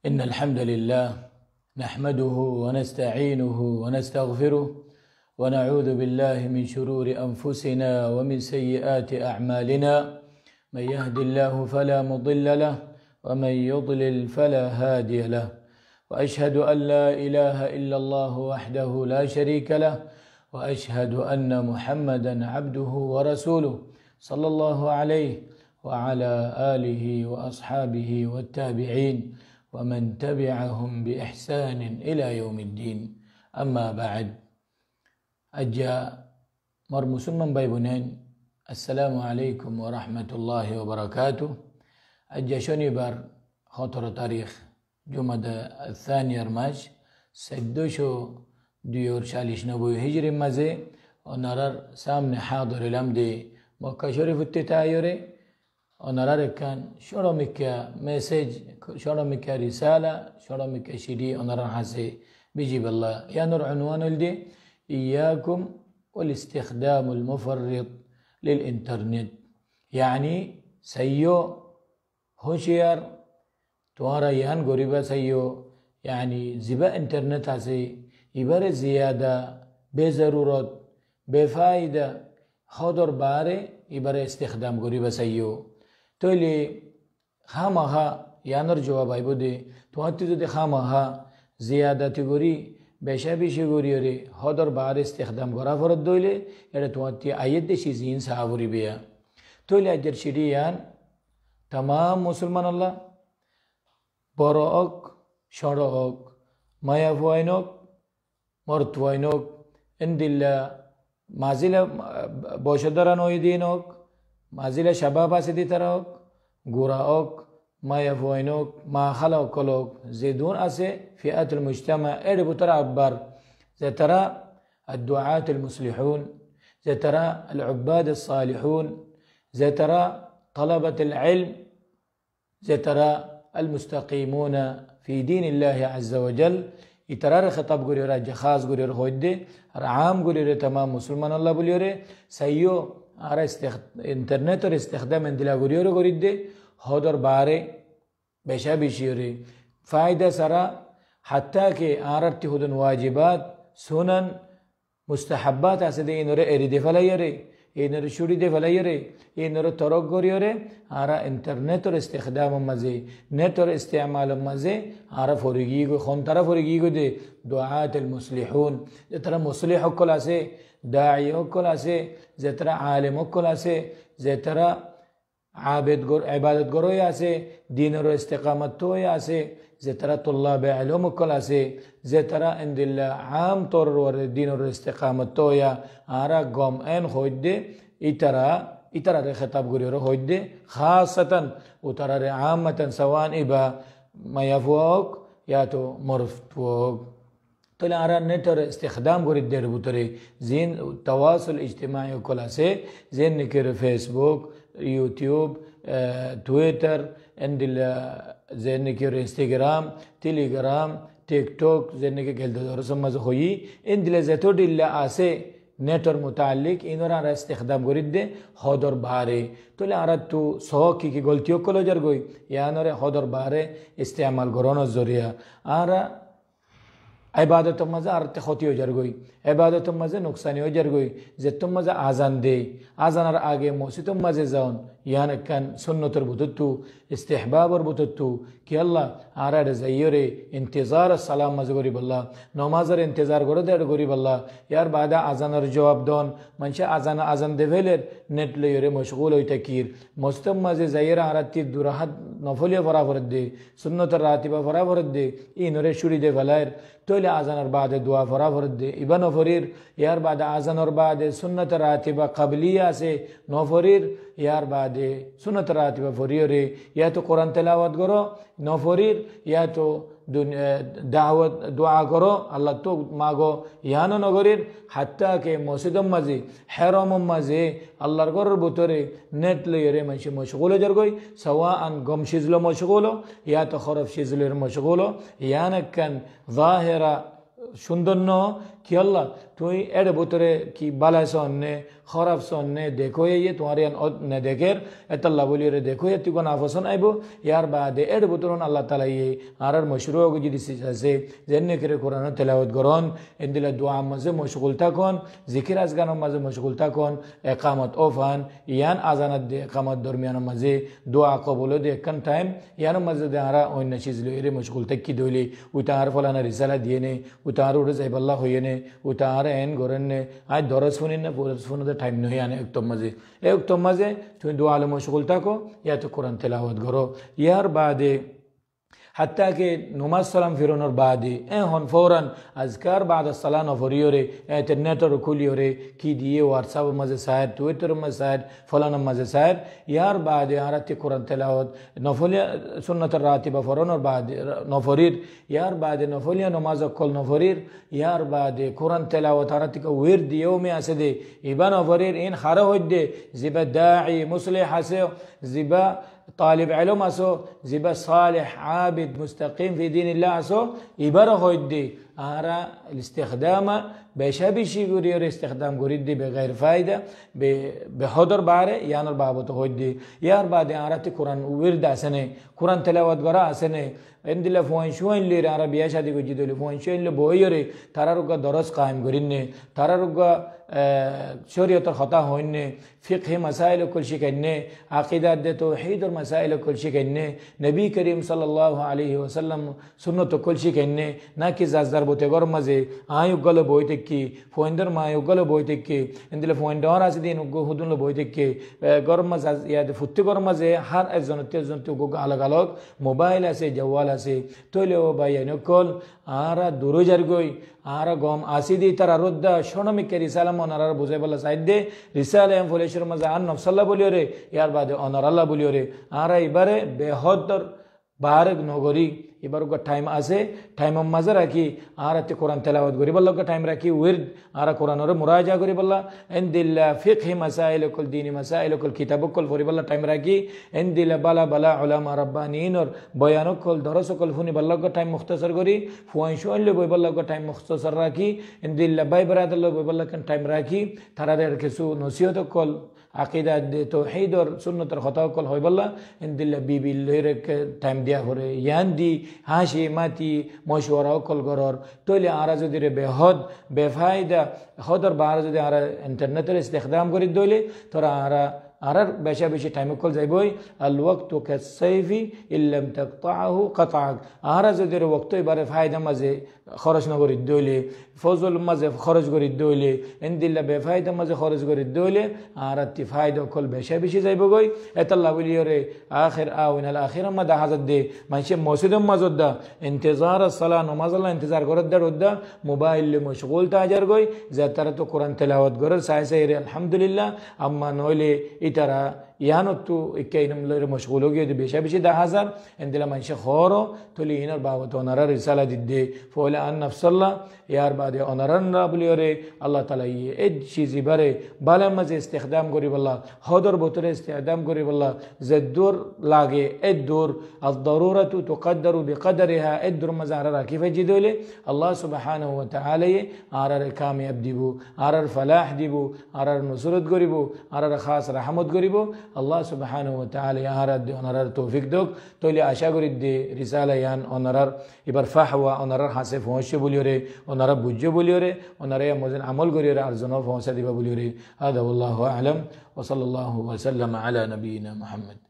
إن الحمد لله نحمده ونستعينه ونستغفره ونعوذ بالله من شرور أنفسنا ومن سيئات أعمالنا. من يهد الله فلا مضل له ومن يضلل فلا هادي له، وأشهد أن لا إله إلا الله وحده لا شريك له، وأشهد أن محمدا عبده ورسوله صلى الله عليه وعلى آله وأصحابه والتابعين ومن تبعهم بإحسان إلى يوم الدين. أما بعد، أجا مرمسلم بايبونين، السلام عليكم ورحمة الله وبركاته. أجا شنبر خطر تاريخ جمعة الثانية رماش سدوشو ديور شاليش نبوي هجري مزي ونرر سامن حاضر الأمدي مكة شريف التتايري ونرر كان شرمك مسج شرمك رسالة شرمك شدي ونرر حسي بيجيب الله يا نور عنوان الدي إياكم والاستخدام المفرط للإنترنت، يعني سيو هوشيار توارا يهان غريبا سيو، يعني زبا انترنت هسي يبر زيادة بضرورت بفايدة خضر باره يبر استخدام غريبا سيو. تولي خامها يانر جواب اي بودي تواتي دي خامها زيادة تغوري بشابي شغوري يوري خضر باره استخدام غرا فرد دويلي يرى تواتي آيات دي شيزين ساوري بيا. تولي اجر شديان تمام مسلمان الله بروك شروك مايا فوينوك مرتوينوك اندلا مازيلا بوشدران ويدينوك مازيلا شبابا سيدي تراوك غوراوك مايا فوينوك ما خلوك كلوك زيدون اسي فئات المجتمع اربو ترى عبار زي ترى الدعاة المصلحون، زي ترى العباد الصالحون، زي ترى طلبة العلم، زي ترى المستقيمون في دين الله عز وجل. يترار خطاب غوري جخاز غوري خودي رعام غوري تمام مسلمان الله بوليوري سيو ارا انترنت اور استخدام اندلا غوري دي هودر باري بشا بشيري فائدة سرا حتى كي ارتي هدن واجبات سنن مستحبات اسدي انور اريد فلا يري إنر شوري ده فلا يري إنر تروق غوريوري آرا إنترنت اور استخدام مزه نت اور استعمال مزه آرا فوريجيگو خون طرف فوريجيگو ده دعاة المصلحون زترا مصلح كل اسه داعي كل اسه زترا عالم كل اسه زترا عابد غور عبادت غورو اسه دين اور استقامت تو اسه زترا طلاب علم كل اسه زترا عند الله عام طور ور دين اور استقامت تو يا آرا قوم ان خود اترا خطاب غوري خود خاصة وترى عامة سواء إبا ما يفوق يا تو مرفوق طلع آرا نتر استخدام غوري دير بوتري زين تواصل اجتماعي كلا سي زين نكر فيسبوك يوتيوب تويتر عند زين نكر انستغرام تيليجرام تيك توك زين نكر جلد رسم مزخوي عند لزتو دل آسي نتر متعلق إنورا را استخدام غوري ده خودر باره طلع آرا تو سوكي كي غلطيو كلو جرگوي يانور خودر باره استعمال غرون الزوريا آرا عبادت مزه ارت خطیو جرگوی عبادت مزه نقصانی و جرگوی زتم مزه آزان دی آزان ار آگه موسیتم مزه زون یعنی کن سنت ربطتو استحباب ربطتو که الله آره رزایره انتظار السلام مزه گوری بالله نماز ر انتظار گرو در گوری بالله یار بعد آزان ر جواب دون منشه آزان دویلر نت لیره مشغول و تکیر مستم مزه زایر آرتی دوراحت نفلی فرافرد دی سنت راتبه فرافرد دی این ر شوری دی فلایر تولي آذان بعد دعاء فرافرد ابن فرير يار بعد آذان بعد سنة راتبة قبلية سے نوفرير يار بعد سنة راتبة فرير يا تو قرآن تلاوت کرو نوفرير يا تو دعوت دعا کرو الله تو ماغو يانو نغرير حتى كي مسجد مزي حرام مزي الله غر بوتري نت ليره منش مشغول جرگوي سواء قم شيزلو مشغولو يا تو خرف شيزلو مشغولو يانكن ظاهرة شندنو কি আল্লাহ তুই এর ভিতরে কি বালাই সন্নে খরাব সন্নে দেখো ইয়ে তোমার নে দেখের এতাল্লাহ বলি রে দেখো তুই কোন আফসন আইব ইয়ার বাদে এর ভিতরন আল্লাহ তালা ইয়ে আর মশরু যদি আছে যেনে করে কোরআন তেলাওয়াত করন এন্দিলা দোয়া মাঝে মশগুল থাকুন জিকির আজগানের মাঝে মশগুল থাকুন একামত ওফান ইয়ান আজানাত দে একামত দরমিয়ানের মাঝে দোয়া কবল দে একখান টাইম ইয়ার মাঝে দে আরা অন্য চিজ লইরে মশগুল থাকি দইলে উতা আর ফলানা রিসালা দিয়ে নে উতা আর উড়ে যাইবাল্লাহ হইয়ে নে উতা আর এন গরেন নে আজ দরজ শুনিন না ফরজ শুনতে টাইম নই আনে একদম মাঝে তুমি দোয়া আলে মশগুল থাকো ইয়া তো কোরআন তেলাওয়াত করো ইয়ার বাদে حتى کہ نماز سلام فیرونر بعدی ہن فوراً اذکار بعد الصلاة نفریوره انٹرنیٹ رکولیوره کی دیه واتساپ مزه سایر تویتر مزه سایر فلان مزه سایر یار بعد آرتی قرآن تلاوت نفلی سنت الراتبه فرونر بعد نفریر یار بعد نفلی نماز کل نفریر یار بعد قرآن تلاوت آرتی که ورد یومی اسده ایبا نفریر این خاره هده زیبا داعی مصلح اسه زیبا طالب علم اسو زیبا صالح عابد مستقيم في دين الله اسو يبره هيدي آرا الاستخدام بشابشي غوريور استخدام غوريدي بغير فايدة بحضر باره يانر بابو هيدي يار بعد آراتي قرآن ورد اسنه قرآن تلاوت غرا اسنه اندلا فوين شوين لير عربيا شادي کو جدول فوين شوين له بويره تراروغا درس قائم غرينه تراروغا شريعت الخطا هونه فقه مسائل كل شيء كنه عقيده توحيد المسائل كل شيء كنه نبي كريم صلى الله عليه وسلم سنة كل شيء كنه ناكي زازدار بوته غرمزه آيو غلو بويتكي فويندر ما آيو غلو بويتكي اندلا فويندار اسدين غودون له بويتكي غرمز ياد فوت غرمزه هر ازنت غو الگ الگ موبائل আছে جوال আছে তোলে ও বাইনো কল আরা দুরুজার গই আরা গম আসিদি তারা রদ্দা শোনমিকে রিসালা মনারার বুঝাই বলা সাইদে রিসালা এম ফলেশ্বর মাজা আন নফসাল্লাহ বলিও রে ইয়ার বাদে অনার আল্লাহ বলিও রে আরা এবারে বেহদর বারেক নগরী এবার টাইম আছে টাইম মাঝে রাখি আর এতে কোরআন তেলাওয়াত করি বললো টাইম রাখি উইরদ আর কোরআনের মুরাজা করি বললা এন্দিল্লা ফিকহি মাসাইল কুল দীনি মাসাইল কুল কিতাব কুল ফরি বললা টাইম রাখি এন্দিল্লা বালা বালা উলামা রাব্বানিনর বয়ান কুল দরস কুল ফুনি বললো টাইম মুখতাসর করি ফুয়াই শুনলে বই বললো টাইম মুখতাসর রাখি এন্দিল্লা বাই বরাদল বই বললো টাইম রাখি তারাদের কিছু নসিহত কুল عقيدة توحيد اور سنة الخطا كل هاي بالله إن دل بيبي ليرك تايم ديا هوري ياندي هاشي ماتي مشورة كل قرار تولي عارض ديره بهاد بفايدة خاطر بعارض دي عارض إنترنت استخدام كريد دولي ترى عارض بشا بشي تايم كل زي بوي الوقت كالسيف إن لم تقطعه قطعك عارض ديره وقته بار فايدة مزه خرج نقول دولي فوزل مزه خرج قريد دولي إن دل بفايدة مزه خرج قريد دولي عارض فايدة كل بشا بشي زي بوي اتلا وليوري آخر آوين الآخرة ما ده حزد دي ماشي موسيد مزود ده انتظار الصلاة نماز الله انتظار قرد ده رد موبايل مشغول تاجر قوي زيادة تو قرآن تلاوت قرر ساي سيري الحمد لله أما نولي اترا يانو تو اكينم لير مشغول هو گيو بيشا بيشي 10,000 اندلا منشي خورو تولي ينر بابا تو نرى رسالة دي فولا أن نفس الله يار بعد أنرن رابليوري الله تعالى اد چیزی بره بالا مزه استخدام کری بالله حضر بطر استخدام کری بالله زدور لاگه الدور الضرورة تقدر بقدرها الدور مزارة كيف جدوله الله سبحانه وتعالى آرر کامیاب دیبو آرر فلاح دیبو آرر نصرت گریبو آرر خاص رحمت گریبو الله سبحانه وتعالى آرر دي أنرر توفيق دوك تولي آشا گرید دي رسالة يان أنرر إبر فحوى أنرر حاسف هوش بوليوري أنرر بوجه بوليوري أنرر مزن عمل گريوري أرزنوف هوسا ديبا بوليوري هذا والله أعلم وصلى الله وسلم على نبينا محمد